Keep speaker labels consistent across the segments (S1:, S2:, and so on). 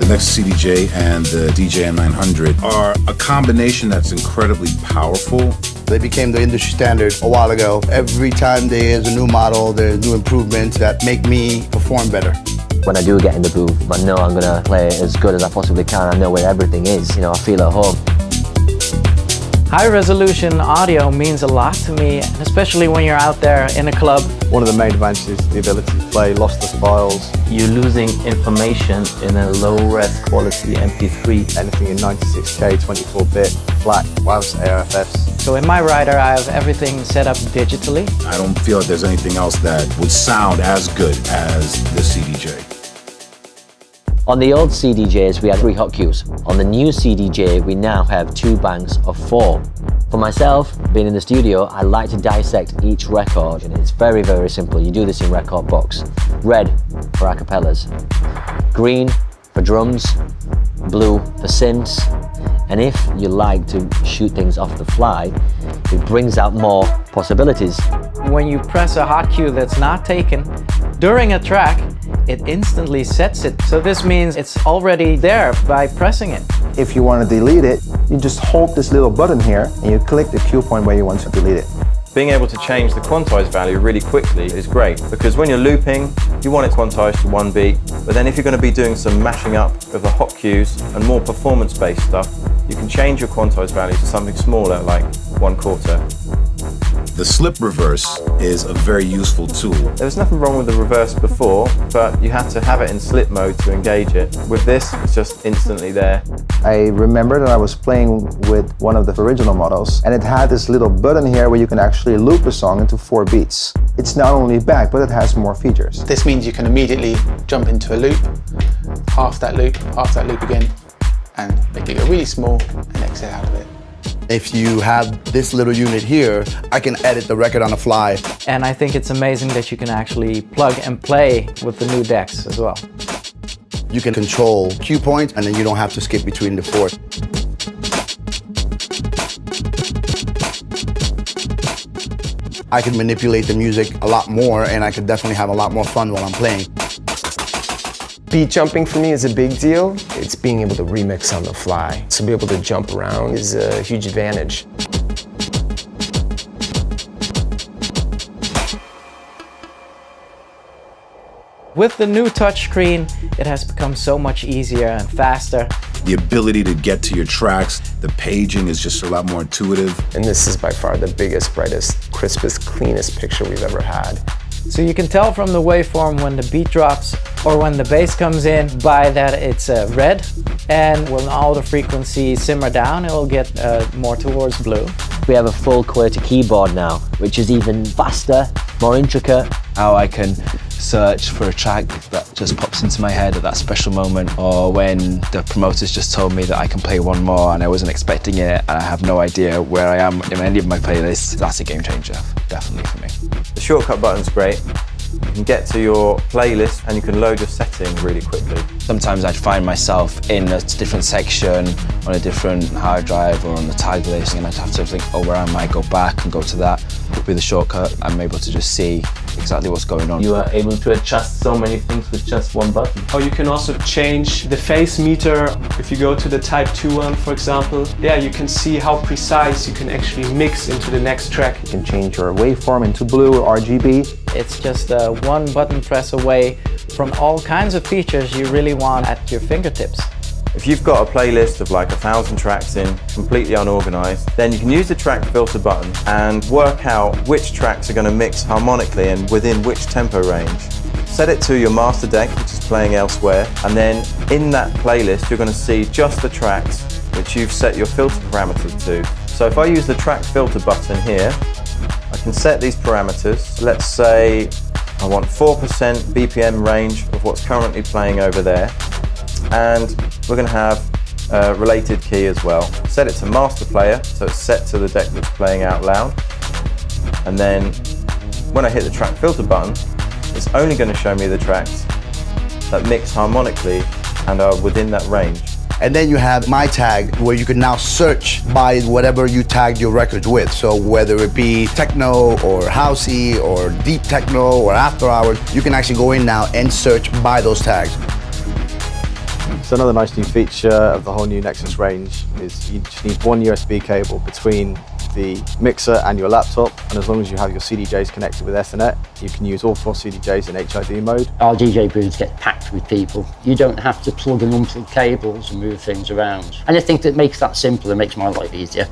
S1: next CDJ and the DJ M900 are a combination that's incredibly powerful.
S2: They became the industry standard a while ago. Every time there's a new model, there's new improvements that make me perform better.
S3: When I do get in the booth, I know I'm gonna play as good as I possibly can. I know where everything is, I feel at home.
S4: High-resolution audio means a lot to me, especially when you're out there in a club.
S5: One of the main advantages is the ability to play lossless files.
S6: You're losing information in a low-res quality MP3.
S5: Anything in 96K, 24-bit, FLAC, WAVs, ARFFs.
S4: So in my rider, I have everything set up digitally.
S1: I don't feel like there's anything else that would sound as good as the CDJ.
S3: On the old CDJs, we had 3 hot cues. On the new CDJ, we now have 2 banks of 4. For myself, being in the studio, I like to dissect each record, and it's very, very simple. You do this in Record Box. Red for acapellas, green for drums, blue for synths, and if you like to shoot things off the fly, it brings out more possibilities.
S4: When you press a hot cue that's not taken during a track, it instantly sets it. So this means it's already there by pressing it.
S7: If you want to delete it, you just hold this little button here and you click the cue point where you want to delete it.
S8: Being able to change the quantized value really quickly is great, because when you're looping, you want it quantized to 1 beat, but then if you're going to be doing some mashing up of the hot cues and more performance-based stuff, you can change your quantized value to something smaller, like 1/4.
S1: The slip reverse is a very useful tool.
S8: There was nothing wrong with the reverse before, but you had to have it in slip mode to engage it. With this, it's just instantly there.
S7: I remember that I was playing with one of the original models, and it had this little button here where you can actually loop a song into 4 beats. It's not only back, but it has more features.
S9: This means you can immediately jump into a loop, half that loop again, and make it go really small and exit out of it.
S2: If you have this little unit here, I can edit the record on the fly.
S4: And I think it's amazing that you can actually plug and play with the new decks as well.
S2: You can control cue points, and then you don't have to skip between the 4. I can manipulate the music a lot more, and I could definitely have a lot more fun while I'm playing.
S10: Beat jumping for me is a big deal. It's being able to remix on the fly. To be able to jump around is a huge advantage.
S4: With the new touchscreen, it has become so much easier and faster.
S1: The ability to get to your tracks, the paging is just a lot more intuitive.
S10: And this is by far the biggest, brightest, crispest, cleanest picture we've ever had.
S4: So you can tell from the waveform when the beat drops or when the bass comes in by that it's red, and when all the frequencies simmer down, it will get more towards blue.
S3: We have a full QWERTY keyboard now, which is even faster, more intricate.
S11: How I can search for a track that just pops into my head at that special moment, or when the promoters just told me that I can play one more and I wasn't expecting it and I have no idea where I am in any of my playlists. That's a game changer, definitely for me.
S8: The shortcut button's great. You can get to your playlist and you can load your setting really quickly.
S11: Sometimes I'd find myself in a different section on a different hard drive or on the tag list, and I'd have to think, oh, where am I? Go back and go to that. With a shortcut, I'm able to just see exactly what's going on.
S6: You are able to adjust so many things with just one button.
S12: Oh, you can also change the phase meter. If you go to the Type 2 one, for example, you can see how precise you can actually mix into the next track.
S7: You can change your waveform into blue or RGB.
S4: It's just one button press away from all kinds of features you really want at your fingertips.
S8: If you've got a playlist of like 1,000 tracks in, completely unorganized, then you can use the track filter button and work out which tracks are going to mix harmonically and within which tempo range. Set it to your master deck, which is playing elsewhere, and then in that playlist you're going to see just the tracks which you've set your filter parameters to. So if I use the track filter button here, I can set these parameters. Let's say I want 4% BPM range of what's currently playing over there, and we're going to have a related key as well. Set it to master player, so it's set to the deck that's playing out loud, and then when I hit the track filter button, it's only going to show me the tracks that mix harmonically and are within that range.
S2: And then you have my tag, where you can now search by whatever you tagged your records with. So whether it be techno or housey or deep techno or after hours, you can actually go in now and search by those tags.
S5: So another nice new feature of the whole new Nexus range is you just need one USB cable between the mixer and your laptop, and as long as you have your CDJs connected with Ethernet, you can use all 4 CDJs in HID mode.
S13: Our DJ booths get packed with people. You don't have to plug and unplug cables and move things around. And I think that makes that simpler, makes my life easier.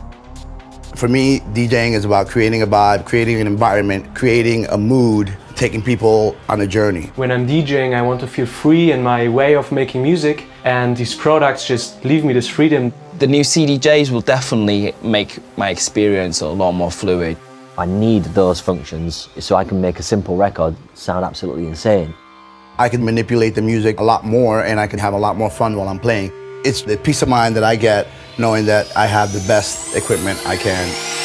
S2: For me, DJing is about creating a vibe, creating an environment, creating a mood, taking people on a journey.
S12: When I'm DJing, I want to feel free in my way of making music, and these products just leave me this freedom.
S11: The new CDJs will definitely make my experience a lot more fluid.
S3: I need those functions so I can make a simple record sound absolutely insane.
S2: I can manipulate the music a lot more, and I can have a lot more fun while I'm playing. It's the peace of mind that I get knowing that I have the best equipment I can.